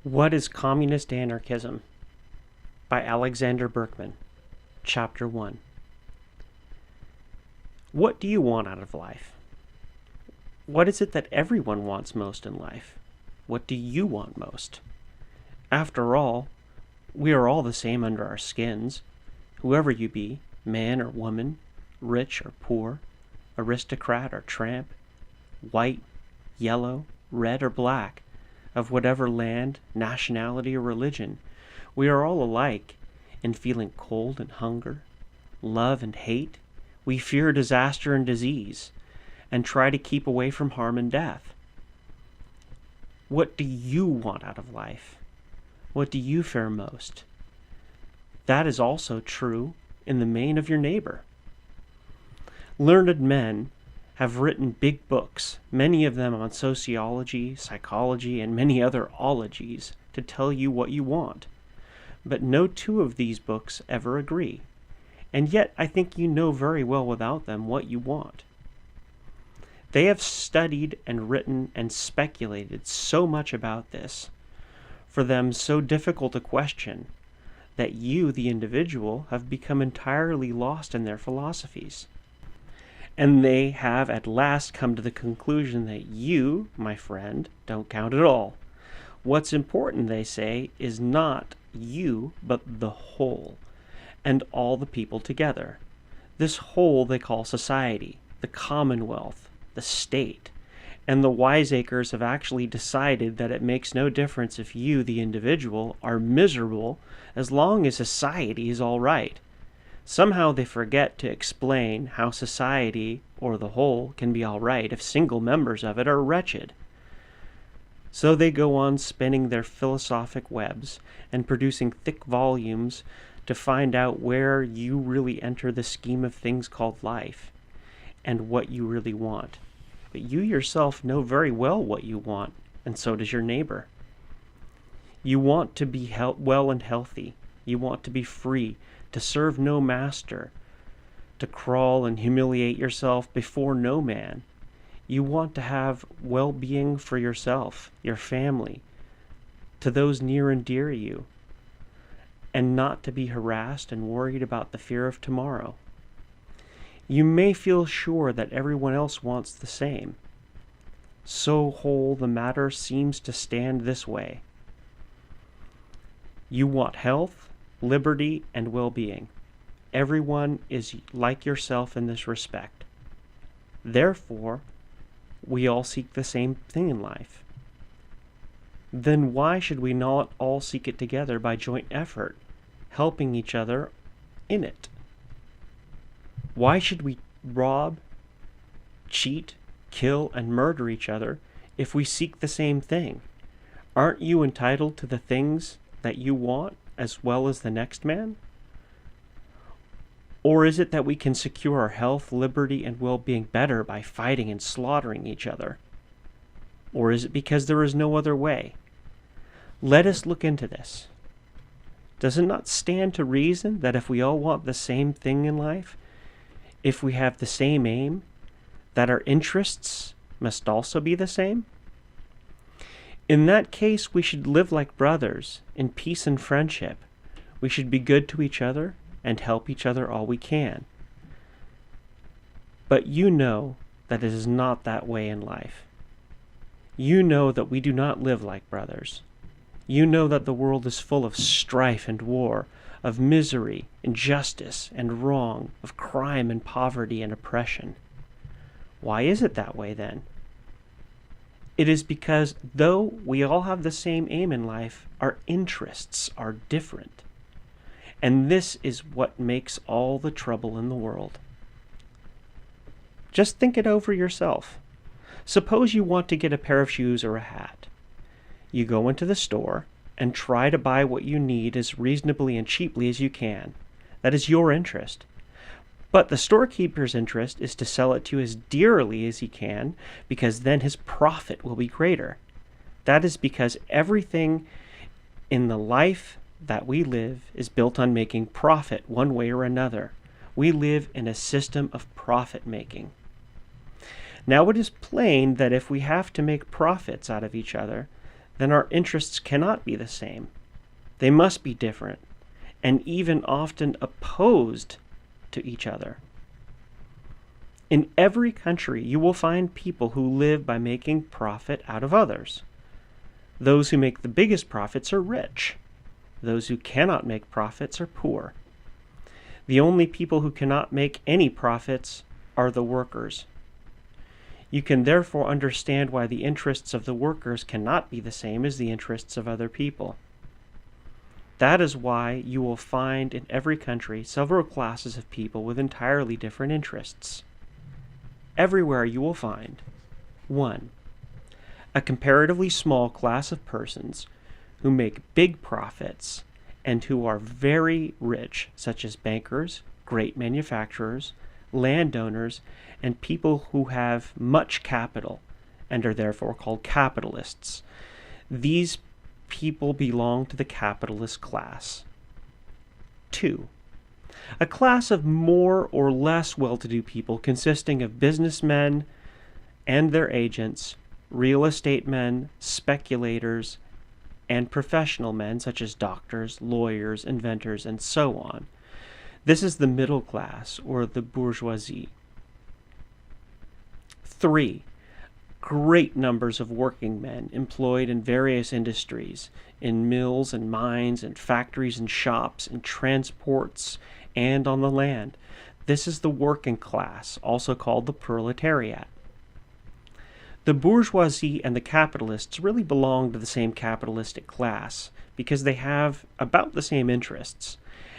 What is Communist Anarchism? By Alexander Berkman. Chapter 1. What do you want out of life? What is it that everyone wants most in life? What do you want most? After all, we are all the same under our skins. Whoever you be, man or woman, rich or poor, aristocrat or tramp, white, yellow, red or black, of whatever land, nationality, or religion, we are all alike in feeling cold and hunger, love and hate. We fear disaster and disease, and try to keep away from harm and death. What do you want out of life? What do you fear most? That is also true in the main of your neighbor. Learned men have written big books, many of them on sociology, psychology, and many other ologies, to tell you what you want. But no two of these books ever agree, and yet I think you know very well without them what you want. They have studied and written and speculated so much about this, for them so difficult a question, that you, the individual, have become entirely lost in their philosophies. And they have at last come to the conclusion that you, my friend, don't count at all. What's important, they say, is not you, but the whole, and all the people together. This whole they call society, the commonwealth, the state, and the wiseacres have actually decided that it makes no difference if you, the individual, are miserable as long as society is all right. Somehow they forget to explain how society, or the whole, can be all right if single members of it are wretched. So they go on spinning their philosophic webs and producing thick volumes to find out where you really enter the scheme of things called life, and what you really want. But you yourself know very well what you want, and so does your neighbor. You want to be well and healthy. You want to be free, to serve no master, to crawl and humiliate yourself before no man. You want to have well-being for yourself, your family, to those near and dear to you, and not to be harassed and worried about the fear of tomorrow. You may feel sure that everyone else wants the same. So whole the matter seems to stand this way. You want health, liberty, and well-being. Everyone is like yourself in this respect. Therefore, we all seek the same thing in life. Then why should we not all seek it together by joint effort, helping each other in it? Why should we rob, cheat, kill, and murder each other if we seek the same thing? Aren't you entitled to the things that you want as well as the next man? Or is it that we can secure our health, liberty, and well-being better by fighting and slaughtering each other? Or is it because there is no other way? Let us look into this. Does it not stand to reason that if we all want the same thing in life, if we have the same aim, that our interests must also be the same? In that case, we should live like brothers, in peace and friendship. We should be good to each other and help each other all we can. But you know that it is not that way in life. You know that we do not live like brothers. You know that the world is full of strife and war, of misery, injustice, and wrong, of crime and poverty and oppression. Why is it that way then? It is because though we all have the same aim in life, our interests are different. And this is what makes all the trouble in the world. Just think it over yourself. Suppose you want to get a pair of shoes or a hat. You go into the store and try to buy what you need as reasonably and cheaply as you can. That is your interest. But the storekeeper's interest is to sell it to you as dearly as he can, because then his profit will be greater. That is because everything in the life that we live is built on making profit one way or another. We live in a system of profit making. Now it is plain that if we have to make profits out of each other, then our interests cannot be the same. They must be different, and even often opposed to each other. In every country, you will find people who live by making profit out of others. Those who make the biggest profits are rich. Those who cannot make profits are poor. The only people who cannot make any profits are the workers. You can therefore understand why the interests of the workers cannot be the same as the interests of other people. That is why you will find in every country several classes of people with entirely different interests. Everywhere you will find 1. A comparatively small class of persons who make big profits and who are very rich, such as bankers, great manufacturers, landowners, and people who have much capital and are therefore called capitalists. These people belong to the capitalist class. 2. A class of more or less well-to-do people consisting of businessmen and their agents, real estate men, speculators, and professional men such as doctors, lawyers, inventors, and so on. This is the middle class, or the bourgeoisie. 3. Great numbers of working men employed in various industries, in mills and mines and factories and shops, in transports, and on the land. This is the working class, also called the proletariat. The bourgeoisie and the capitalists really belong to the same capitalistic class because they have about the same interests,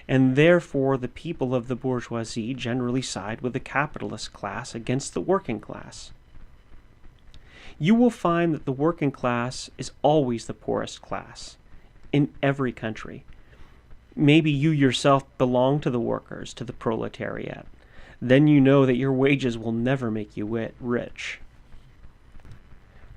and therefore the people of the bourgeoisie generally side with the capitalist class against the working class. You will find that the working class is always the poorest class in every country. Maybe you yourself belong to the workers, to the proletariat. Then you know that your wages will never make you rich.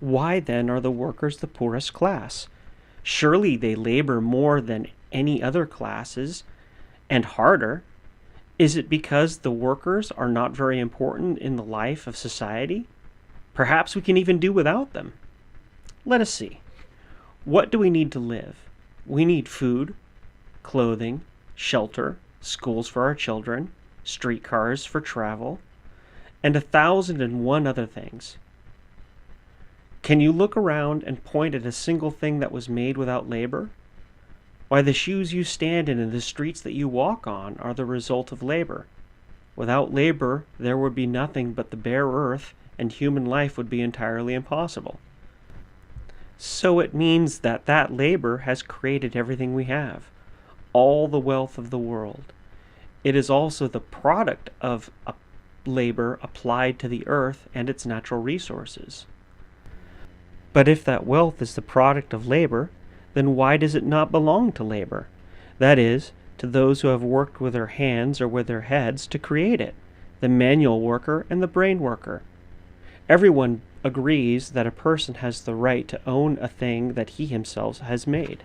Why then are the workers the poorest class? Surely they labor more than any other classes, and harder. Is it because the workers are not very important in the life of society? Perhaps we can even do without them. Let us see. What do we need to live? We need food, clothing, shelter, schools for our children, streetcars for travel, and 1,001 other things. Can you look around and point at a single thing that was made without labor? Why, the shoes you stand in and the streets that you walk on are the result of labor. Without labor, there would be nothing but the bare earth, and human life would be entirely impossible. So it means that that labor has created everything we have, all the wealth of the world. It is also the product of labor applied to the earth and its natural resources. But if that wealth is the product of labor, then why does it not belong to labor? That is, to those who have worked with their hands or with their heads to create it, the manual worker and the brain worker. Everyone agrees that a person has the right to own a thing that he himself has made.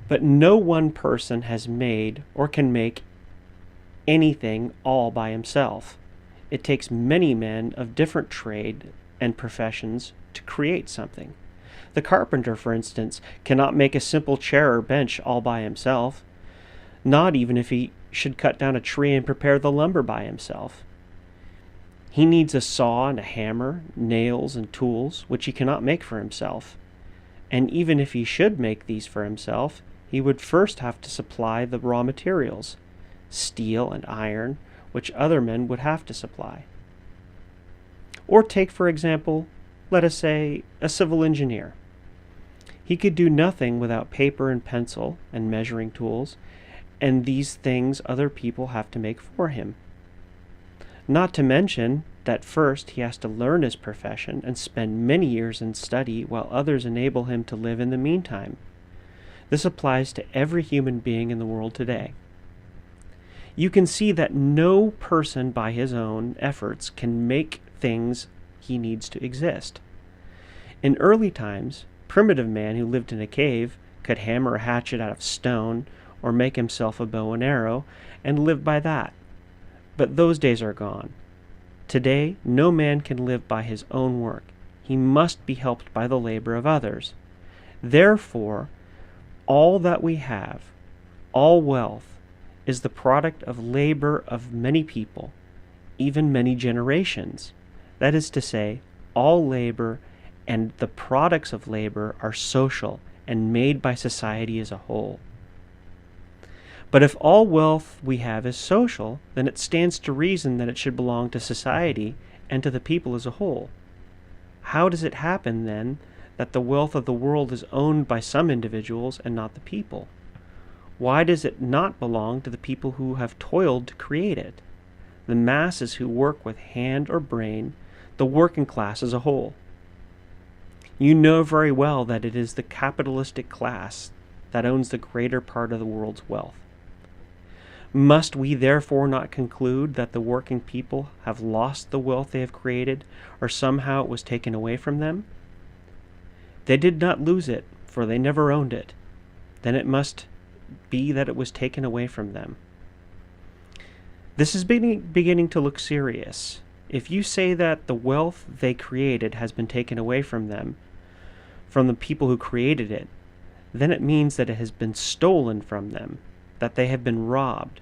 But no one person has made or can make anything all by himself. It takes many men of different trade and professions to create something. The carpenter, for instance, cannot make a simple chair or bench all by himself, not even if he should cut down a tree and prepare the lumber by himself. He needs a saw and a hammer, nails and tools, which he cannot make for himself. And even if he should make these for himself, he would first have to supply the raw materials, steel and iron, which other men would have to supply. Or take, for example, let us say, a civil engineer. He could do nothing without paper and pencil and measuring tools, and these things other people have to make for him. Not to mention that first he has to learn his profession and spend many years in study while others enable him to live in the meantime. This applies to every human being in the world today. You can see that no person by his own efforts can make things he needs to exist. In early times, primitive man who lived in a cave could hammer a hatchet out of stone or make himself a bow and arrow and live by that. But those days are gone. Today, no man can live by his own work. he must be helped by the labor of others. Therefore, all that we have, all wealth, is the product of labor of many people, even many generations. That is to say, all labor and the products of labor are social and made by society as a whole. But if all wealth we have is social, then it stands to reason that it should belong to society and to the people as a whole. How does it happen, then, that the wealth of the world is owned by some individuals and not the people? Why does it not belong to the people who have toiled to create it, the masses who work with hand or brain, the working class as a whole? You know very well that it is the capitalistic class that owns the greater part of the world's wealth. Must we therefore not conclude that the working people have lost the wealth they have created, or somehow it was taken away from them? They did not lose it, for they never owned it. Then it must be that it was taken away from them. This is beginning to look serious. If you say that the wealth they created has been taken away from them, from the people who created it, then it means that it has been stolen from them, that they have been robbed,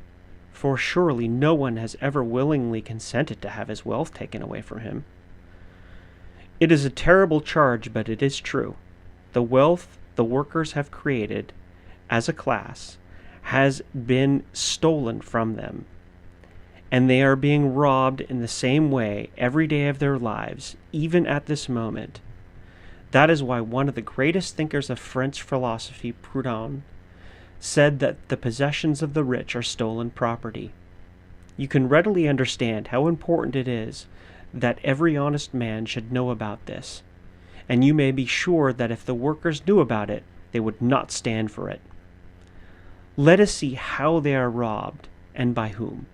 for surely no one has ever willingly consented to have his wealth taken away from him. It is a terrible charge, but it is true. The wealth the workers have created, as a class, has been stolen from them, and they are being robbed in the same way every day of their lives, even at this moment. That is why one of the greatest thinkers of French philosophy, Proudhon, said that the possessions of the rich are stolen property. You can readily understand how important it is that every honest man should know about this, and you may be sure that if the workers knew about it, they would not stand for it. Let us see how they are robbed, and by whom.